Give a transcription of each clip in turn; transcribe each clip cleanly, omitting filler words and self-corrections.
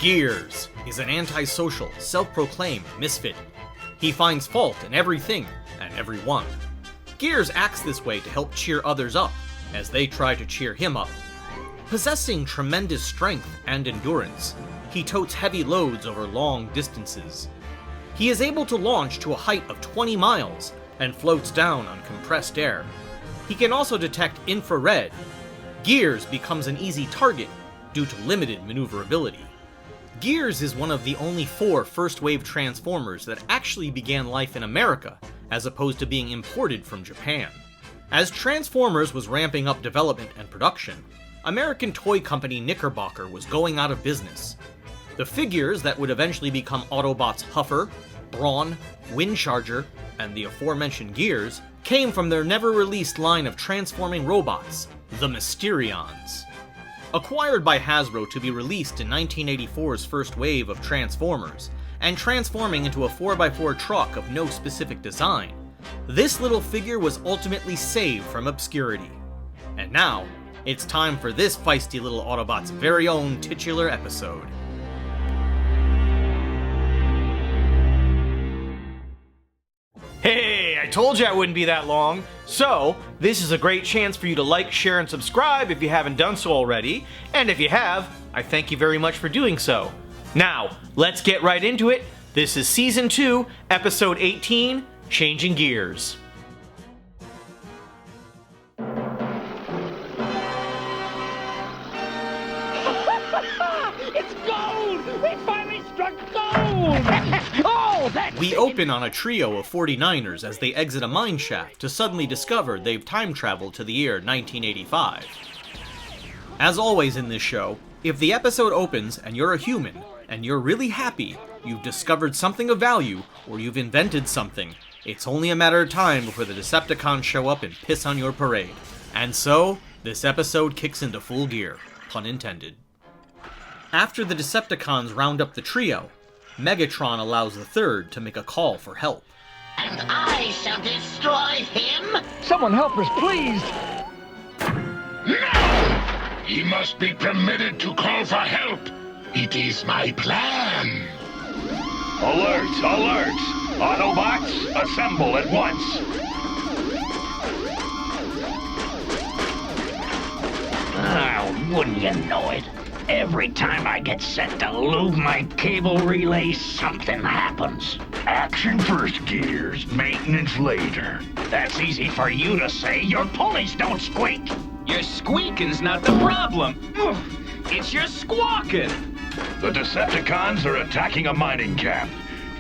Gears is an antisocial, self-proclaimed misfit. He finds fault in everything and everyone. Gears acts this way to help cheer others up, as they try to cheer him up. Possessing tremendous strength and endurance, he totes heavy loads over long distances. He is able to launch to a height of 20 miles and floats down on compressed air. He can also detect infrared. Gears becomes an easy target due to limited maneuverability. Gears is one of the only 4 first-wave Transformers that actually began life in America, as opposed to being imported from Japan. As Transformers was ramping up development and production, American toy company Knickerbocker was going out of business. The figures that would eventually become Autobots Huffer, Brawn, Windcharger, and the aforementioned Gears came from their never-released line of transforming robots, the Mysterions. Acquired by Hasbro to be released in 1984's first wave of Transformers, and transforming into a 4x4 truck of no specific design, this little figure was ultimately saved from obscurity. And now, it's time for this feisty little Autobot's very own titular episode. Hey, I told you I wouldn't be that long. So, this is a great chance for you to like, share, and subscribe if you haven't done so already. And if you have, I thank you very much for doing so. Now, let's get right into it. This is Season 2, Episode 18, Changing Gears. It's gold! We finally struck gold! Oh, that's... We open on a trio of 49ers as they exit a mine shaft to suddenly discover they've time traveled to the year 1985. As always in this show, if the episode opens and you're a human, and you're really happy, you've discovered something of value, or you've invented something, it's only a matter of time before the Decepticons show up and piss on your parade. And so, this episode kicks into full gear, pun intended. After the Decepticons round up the trio, Megatron allows the Third to make a call for help. And I shall destroy him? Someone help us, please! No! He must be permitted to call for help. It is my plan. Alert! Alert! Autobots, assemble at once! Oh, wouldn't you know it? Every time I get set to lube my cable relay, something happens. Action first, Gears. Maintenance later. That's easy for you to say. Your pulleys don't squeak. Your squeaking's not the problem. It's your squawking. The Decepticons are attacking a mining camp.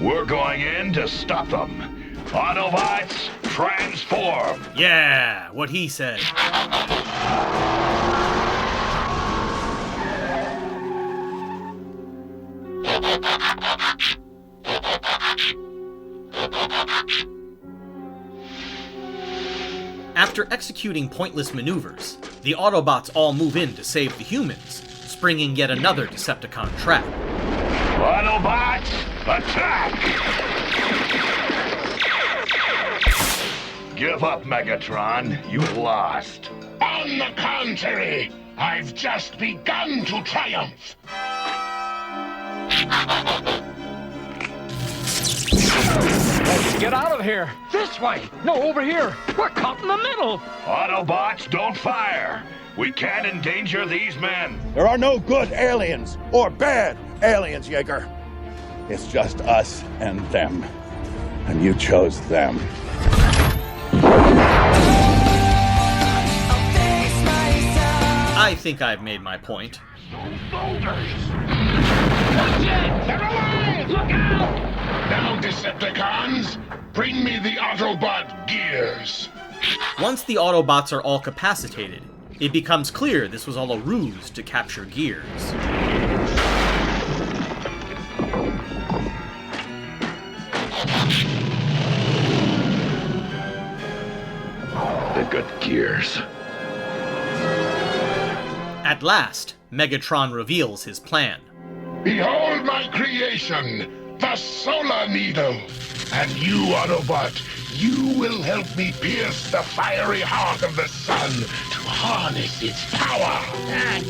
We're going in to stop them. Autobots, transform! Yeah, what he said. After executing pointless maneuvers, the Autobots all move in to save the humans, springing yet another Decepticon trap. Autobots, attack! Give up, Megatron. You've lost. On the contrary, I've just begun to triumph. Let's get out of here! This way! No, over here! We're caught in the middle! Autobots, don't fire! We can't endanger these men! There are no good aliens or bad aliens, Jaeger. It's just us and them. And you chose them. I think I've made my point. Look out! Now, Decepticons, bring me the Autobot Gears. Once the Autobots are all capacitated, it becomes clear this was all a ruse to capture Gears. The good Gears. At last, Megatron reveals his plan. Behold my creation, the Solar Needle. And you, Autobot, you will help me pierce the fiery heart of the sun to harness its power.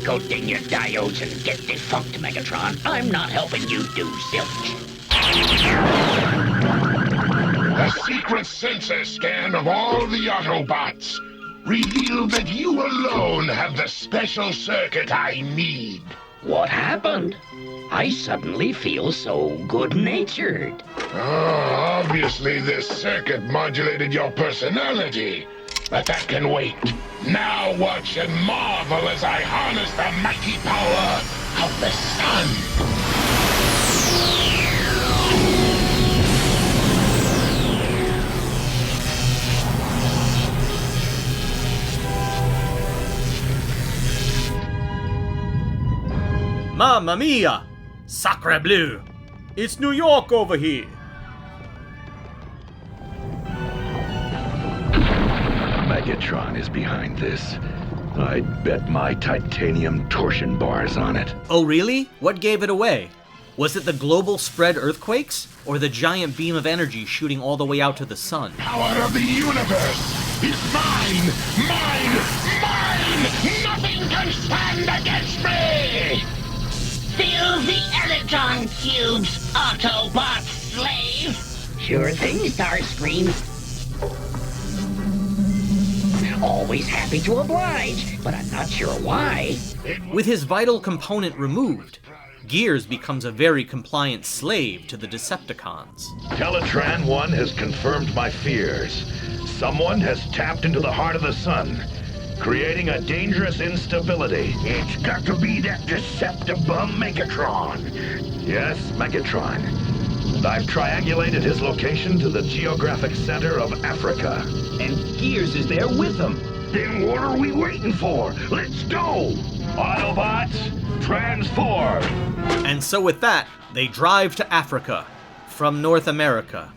Go ding your diodes and get defunct, Megatron. I'm not helping you do zilch. A secret sensor scan of all the Autobots revealed that you alone have the special circuit I need. What happened? I suddenly feel so good-natured. Oh, obviously this circuit modulated your personality. But that can wait. Now watch and marvel as I harness the mighty power of the sun. Mamma mia! Sacre bleu! It's New York over here! Megatron is behind this. I'd bet my titanium torsion bars on it. Oh really? What gave it away? Was it the global spread earthquakes? Or the giant beam of energy shooting all the way out to the sun? Power of the universe is mine! Mine! Mine! Nothing can stand against me! Fill the electron cubes, Autobot slave! Sure thing, Starscream. Always happy to oblige, but I'm not sure why. With his vital component removed, Gears becomes a very compliant slave to the Decepticons. Teletran 1 has confirmed my fears. Someone has tapped into the heart of the sun, creating a dangerous instability. It's got to be that Decepticon Megatron. Yes, Megatron. And I've triangulated his location to the geographic center of Africa. And Gears is there with them. Then what are we waiting for? Let's go! Autobots, transform! And so with that, they drive to Africa, from North America.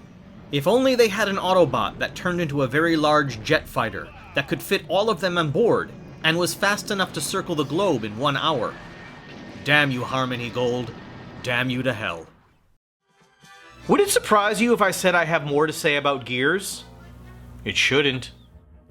If only they had an Autobot that turned into a very large jet fighter that could fit all of them on board, and was fast enough to circle the globe in 1 hour. Damn you, Harmony Gold. Damn you to hell. Would it surprise you if I said I have more to say about Gears? It shouldn't.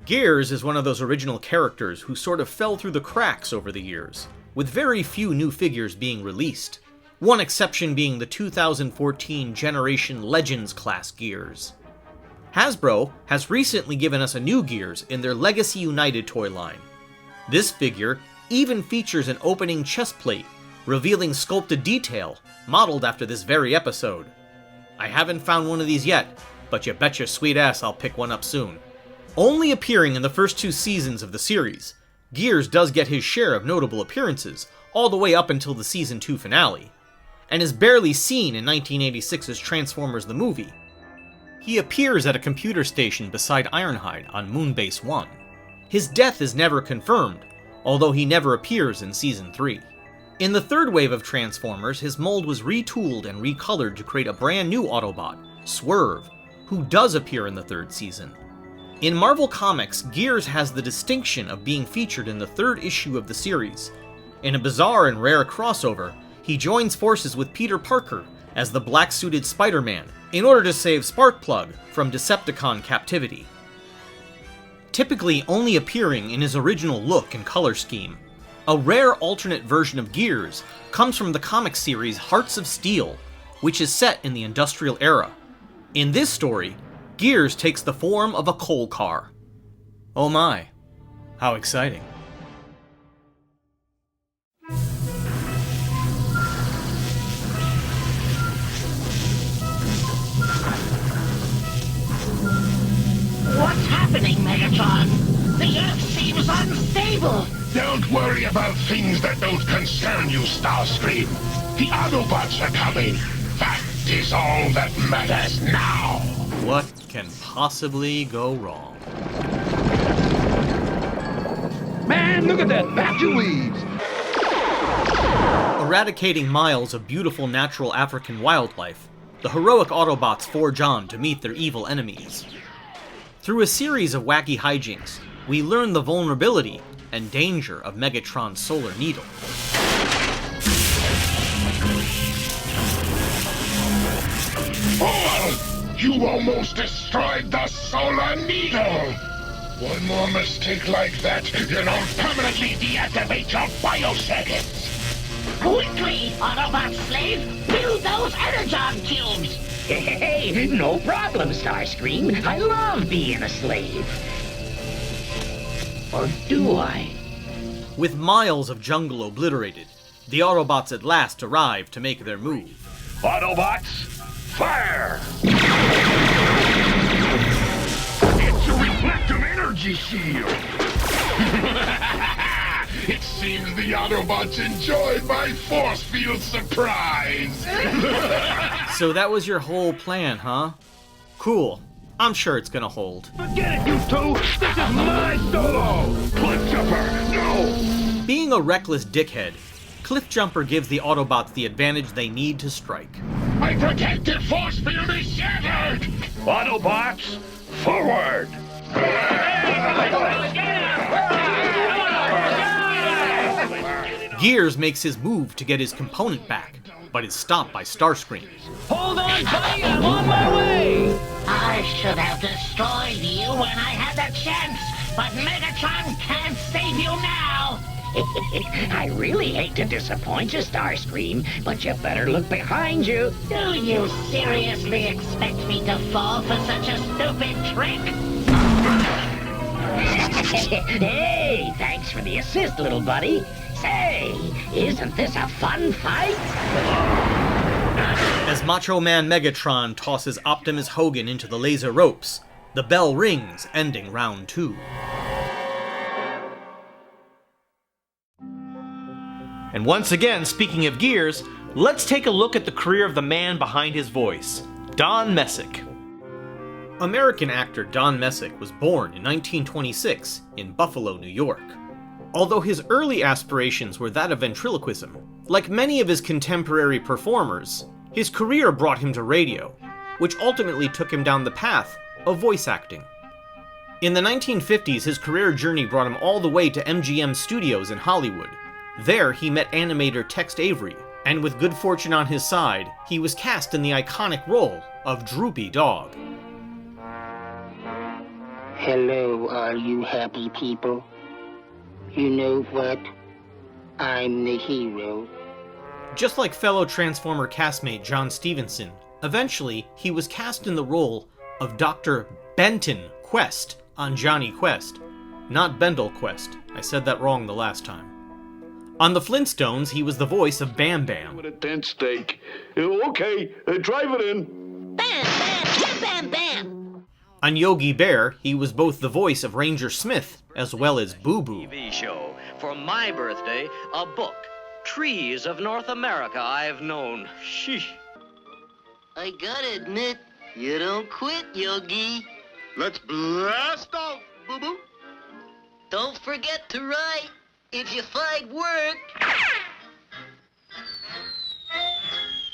Gears is one of those original characters who sort of fell through the cracks over the years, with very few new figures being released. One exception being the 2014 Generation Legends class Gears. Hasbro has recently given us a new Gears in their Legacy United toy line. This figure even features an opening chest plate, revealing sculpted detail, modeled after this very episode. I haven't found one of these yet, but you bet your sweet ass I'll pick one up soon. Only appearing in the first 2 seasons of the series, Gears does get his share of notable appearances, all the way up until the Season 2 finale, and is barely seen in 1986's Transformers the movie. He appears at a computer station beside Ironhide on Moonbase 1. His death is never confirmed, although he never appears in Season 3. In the third wave of Transformers, his mold was retooled and recolored to create a brand new Autobot, Swerve, who does appear in the 3rd season. In Marvel Comics, Gears has the distinction of being featured in the 3rd issue of the series. In a bizarre and rare crossover, he joins forces with Peter Parker as the black-suited Spider-Man in order to save Sparkplug from Decepticon captivity. Typically only appearing in his original look and color scheme, a rare alternate version of Gears comes from the comic series Hearts of Steel, which is set in the Industrial Era. In this story, Gears takes the form of a coal car. Oh my, how exciting. What's happening, Megatron? The Earth seems unstable. Don't worry about things that don't concern you, Starscream. The Autobots are coming. That is all that matters now. What can possibly go wrong? Man, look at that battery leaves! Eradicating miles of beautiful natural African wildlife, the heroic Autobots forge on to meet their evil enemies. Through a series of wacky hijinks, we learn the vulnerability and danger of Megatron's solar needle. Oh, you almost destroyed the Solar Needle! One more mistake like that, and I'll permanently deactivate your biocircuits. Quickly, Autobot slave, build those energon cubes! Hey, no problem, Starscream. I love being a slave. Or do I? With miles of jungle obliterated, the Autobots at last arrive to make their move. Autobots, fire! It's a reflective energy shield! It seems the Autobots enjoyed my force field surprise! So that was your whole plan, huh? Cool. I'm sure it's gonna hold. Forget it, you two! This is my solo! Cliffjumper, no! Being a reckless dickhead, Cliffjumper gives the Autobots the advantage they need to strike. My protective force field is shattered! Autobots, forward! Gears makes his move to get his component back, but is stopped by Starscream. Hold on, buddy, I'm on my way! I should have destroyed you when I had the chance, but Megatron can't save you now! I really hate to disappoint you, Starscream, but you better look behind you. Do you seriously expect me to fall for such a stupid trick? Hey, thanks for the assist, little buddy. Say, isn't this a fun fight? As Macho Man Megatron tosses Optimus Hogan into the laser ropes, the bell rings, ending round 2. And once again, speaking of Gears, let's take a look at the career of the man behind his voice, Don Messick. American actor Don Messick was born in 1926 in Buffalo, New York. Although his early aspirations were that of ventriloquism, like many of his contemporary performers, his career brought him to radio, which ultimately took him down the path of voice acting. In the 1950s, his career journey brought him all the way to MGM Studios in Hollywood. There, he met animator Tex Avery, and with good fortune on his side, he was cast in the iconic role of Droopy Dog. Hello, all you happy people. You know what? I'm the hero. Just like fellow Transformer castmate John Stevenson, eventually he was cast in the role of Dr. Benton Quest on Johnny Quest, not Bendel Quest. I said that wrong the last time. On the Flintstones, he was the voice of Bam Bam. With a dent steak. Okay, drive it in. Bam, bam, bam, bam, bam! On Yogi Bear, he was both the voice of Ranger Smith as well as Boo Boo. TV show. For my birthday, a book. Trees of North America I've known. Sheesh. I gotta admit, you don't quit, Yogi. Let's blast off, boo-boo! Don't forget to write if you find work.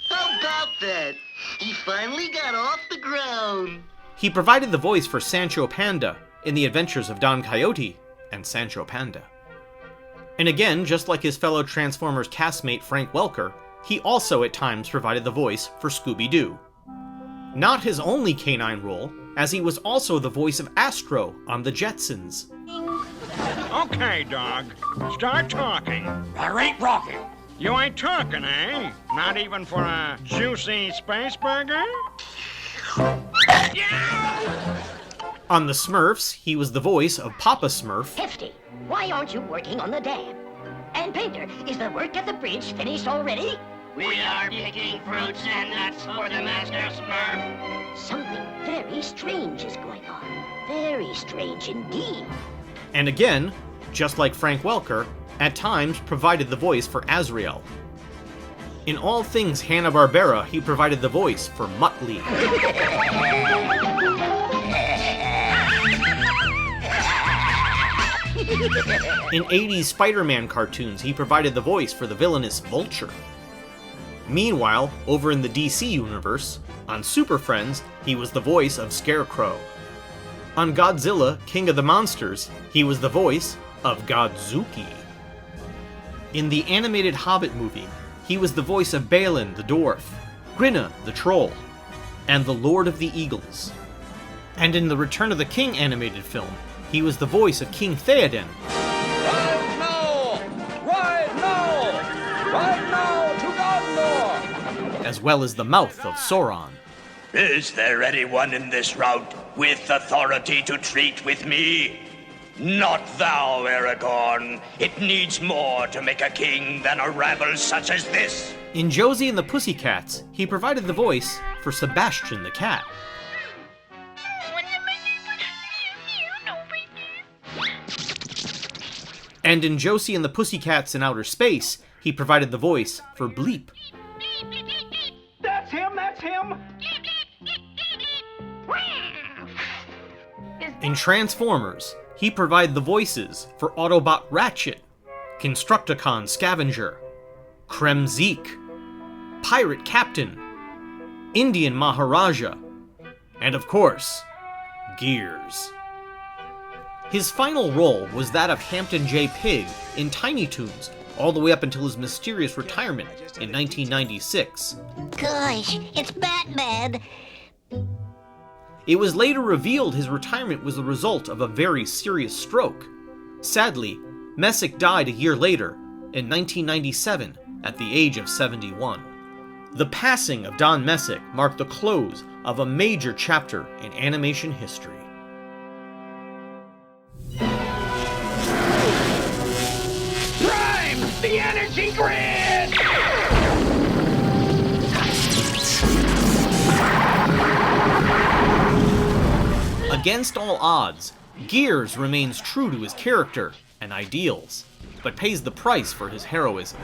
How about that? He finally got off the ground. He provided the voice for Sancho Panda in The Adventures of Don Quixote and Sancho Panda. And again, just like his fellow Transformers castmate Frank Welker, he also at times provided the voice for Scooby-Doo. Not his only canine role, as he was also the voice of Astro on The Jetsons. Okay, dog. Start talking. There ain't rocking. You ain't talking, eh? Not even for a juicy space burger? On The Smurfs, he was the voice of Papa Smurf. Hefty, why aren't you working on the dam? And Painter, is the work at the bridge finished already? We are picking fruits and nuts for the Master Smurf. Something very strange is going on. Very strange indeed. And again, just like Frank Welker, at times provided the voice for Azrael. In all things Hanna-Barbera, he provided the voice for Muttley. In 80s Spider-Man cartoons, he provided the voice for the villainous Vulture. Meanwhile, over in the DC universe, on Super Friends, he was the voice of Scarecrow. On Godzilla, King of the Monsters, he was the voice of Godzuki. In the animated Hobbit movie, he was the voice of Balin the Dwarf, Grinna the Troll, and the Lord of the Eagles. And in the Return of the King animated film, He was the voice of King Theoden, Right now! Right now! Right now to Gondor! as well as the mouth of Sauron. Is there anyone in this rout with authority to treat with me? Not thou, Aragorn. It needs more to make a king than a rabble such as this. In Josie and the Pussycats, he provided the voice for Sebastian the cat. And in Josie and the Pussycats in Outer Space, he provided the voice for Bleep. That's him, that's him! In Transformers, he provided the voices for Autobot Ratchet, Constructicon Scavenger, Kremzeek, Pirate Captain, Indian Maharaja, and of course, Gears. His final role was that of Hampton J. Pig in Tiny Toons, all the way up until his mysterious retirement in 1996. Gosh, it's Batman. It was later revealed his retirement was the result of a very serious stroke. Sadly, Messick died a year later, in 1997, at the age of 71. The passing of Don Messick marked the close of a major chapter in animation history. Prime the energy grid! Against all odds, Gears remains true to his character and ideals, but pays the price for his heroism.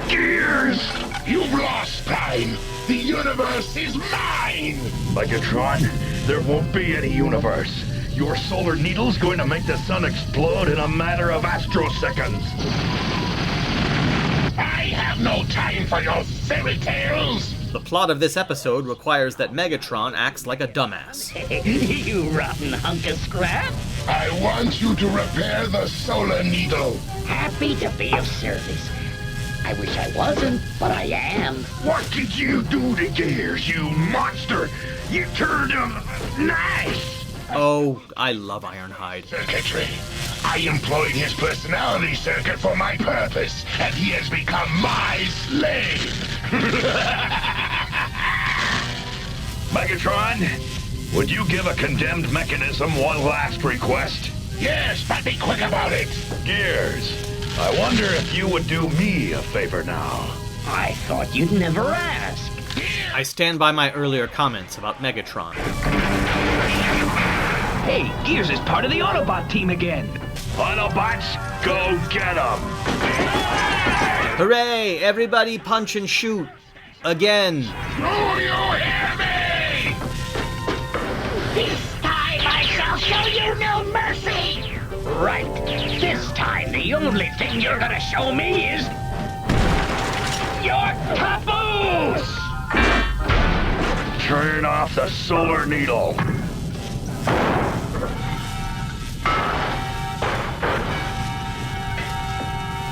Gears! You've lost, Prime! The universe is mine! Megatron, there won't be any universe. Your solar needle's going to make the sun explode in a matter of astroseconds. I have no time for your fairy tales! The plot of this episode requires that Megatron acts like a dumbass. You rotten hunk of scrap. I want you to repair the solar needle. Happy to be of service. I wish I wasn't, but I am. What did you do to Gears, you monster? You turned him nice! Oh, I love Ironhide. Circuitry. I employed his personality circuit for my purpose, and he has become my slave. Megatron, would you give a condemned mechanism one last request? Yes, but be quick about it. Gears, I wonder if you would do me a favor now. I thought you'd never ask. I stand by my earlier comments about Megatron. Hey, Gears is part of the Autobot team again. Autobots, go get 'em! Hooray! Everybody punch and shoot! Again! Do you hear me? This time I shall show you no mercy. Right. This time the only thing you're gonna show me is your papoose. Turn off the solar needle.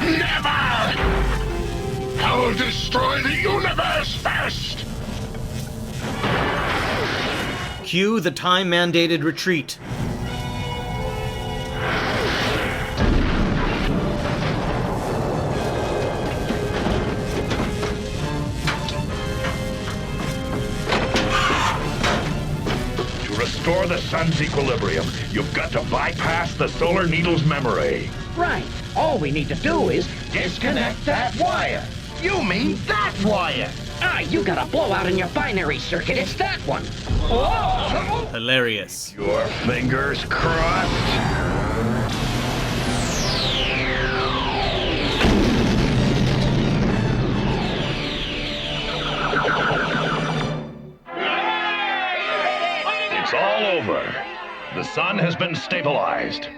Never! I will destroy the universe first! Cue the time-mandated retreat. To restore the sun's equilibrium, you've got to bypass the solar needle's memory. Right. All we need to do is disconnect that wire. You mean that wire? You got a blowout in your binary circuit. It's that one. Whoa! Hilarious. Your fingers crossed? It's all over. The sun has been stabilized.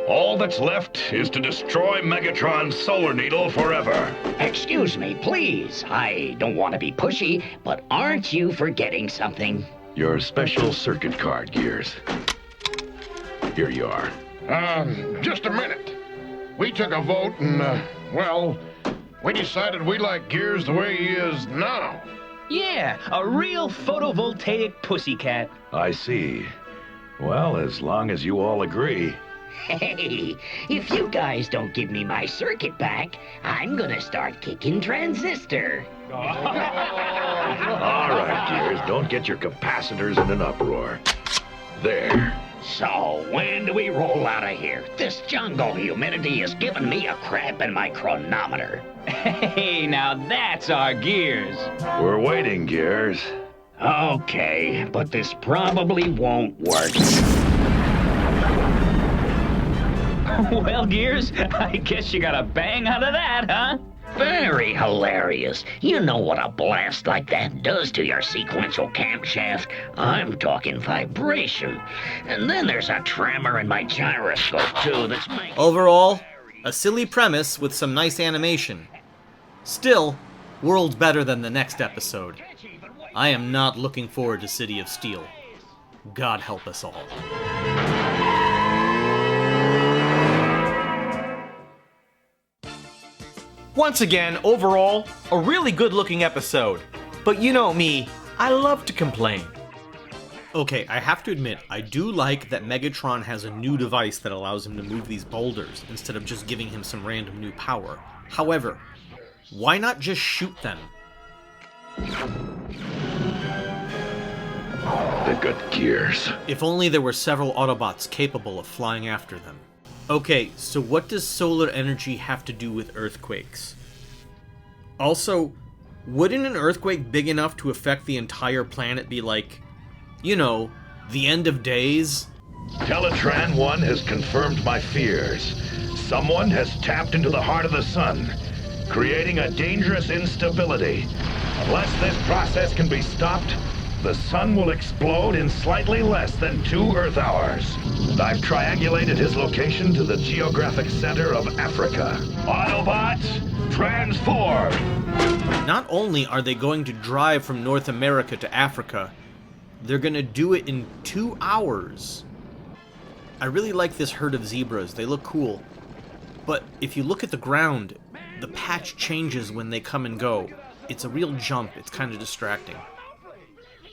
All that's left is to destroy Megatron's solar needle forever. Excuse me, please. I don't want to be pushy, but aren't you forgetting something? Your special circuit card, Gears. Here you are. Just a minute. We took a vote and, well, we decided we like Gears the way he is now. Yeah, a real photovoltaic pussycat. I see. Well, as long as you all agree. Hey, if you guys don't give me my circuit back, I'm gonna start kicking Transistor. All right, Gears, don't get your capacitors in an uproar. There. So, when do we roll out of here? This jungle humidity is giving me a cramp in my chronometer. Hey, now that's our Gears. We're waiting, Gears. Okay, but this probably won't work. Well, Gears, I guess you got a bang out of that, huh? Very hilarious. You know what a blast like that does to your sequential camshaft? I'm talking vibration. And then there's a tremor in my gyroscope, too, that's making... Overall, a silly premise with some nice animation. Still, worlds better than the next episode. I am not looking forward to City of Steel. God help us all. Once again, overall, a really good-looking episode. But you know me, I love to complain. Okay, I have to admit, I do like that Megatron has a new device that allows him to move these boulders, instead of just giving him some random new power. However, why not just shoot them? They've got Gears. If only there were several Autobots capable of flying after them. Okay, so what does solar energy have to do with earthquakes? Also, wouldn't an earthquake big enough to affect the entire planet be like, you know, the end of days? Teletran 1 has confirmed my fears. Someone has tapped into the heart of the sun, creating a dangerous instability. Unless this process can be stopped, the sun will explode in slightly less than 2 Earth hours. I've triangulated his location to the geographic center of Africa. Autobots, transform! Not only are they going to drive from North America to Africa, they're gonna do it in 2 hours. I really like this herd of zebras, they look cool. But if you look at the ground, the patch changes when they come and go. It's a real jump, it's kind of distracting.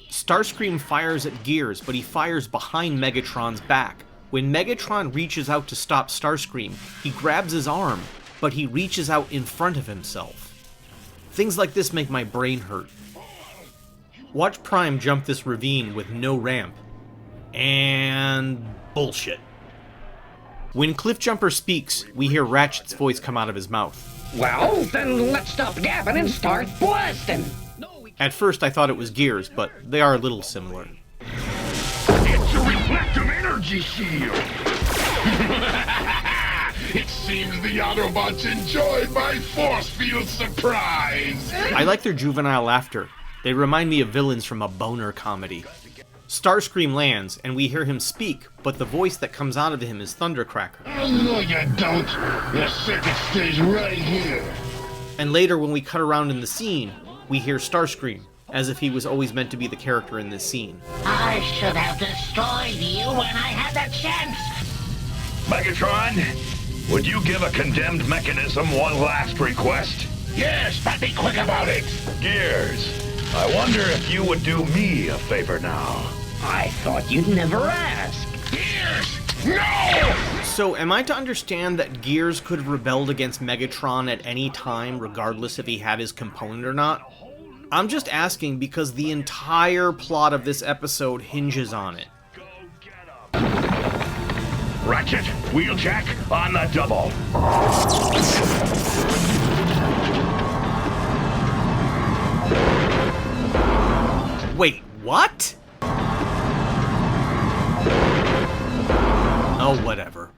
Starscream fires at Gears, but he fires behind Megatron's back. When Megatron reaches out to stop Starscream, he grabs his arm, but he reaches out in front of himself. Things like this make my brain hurt. Watch Prime jump this ravine with no ramp. And bullshit. When Cliffjumper speaks, we hear Ratchet's voice come out of his mouth. Well, then let's stop gabbing and start blasting. At first I thought it was Gears, but they are a little similar. It's a reflective energy shield! It seems the Autobots enjoyed my force field surprise! I like their juvenile laughter. They remind me of villains from a boner comedy. Starscream lands, and we hear him speak, but the voice that comes out of him is Thundercracker. Oh, no you don't! Your circuit stays right here! And later when we cut around in the scene, we hear Starscream, as if he was always meant to be the character in this scene. I should have destroyed you when I had the chance. Megatron, would you give a condemned mechanism one last request? Yes, but be quick about it! Gears, I wonder if you would do me a favor now. I thought you'd never ask. Gears! No! So am I to understand that Gears could have rebelled against Megatron at any time, regardless if he had his component or not? I'm just asking because the entire plot of this episode hinges on it. Ratchet, Wheeljack, on the double. Wait, what? Oh, whatever.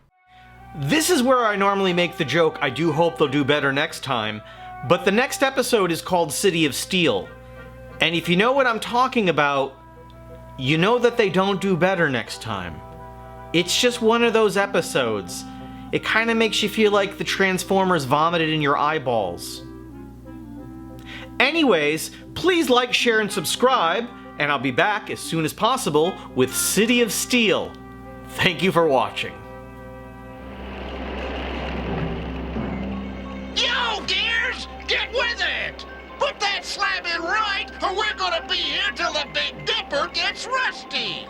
This is where I normally make the joke, I do hope they'll do better next time, but the next episode is called City of Steel. And if you know what I'm talking about, you know that they don't do better next time. It's just one of those episodes. It kind of makes you feel like the Transformers vomited in your eyeballs. Anyways, please like, share, and subscribe, and I'll be back as soon as possible with City of Steel. Thank you for watching. Yo, Gears! Get with it! Put that slab in right, or we're gonna be here till the Big Dipper gets rusty!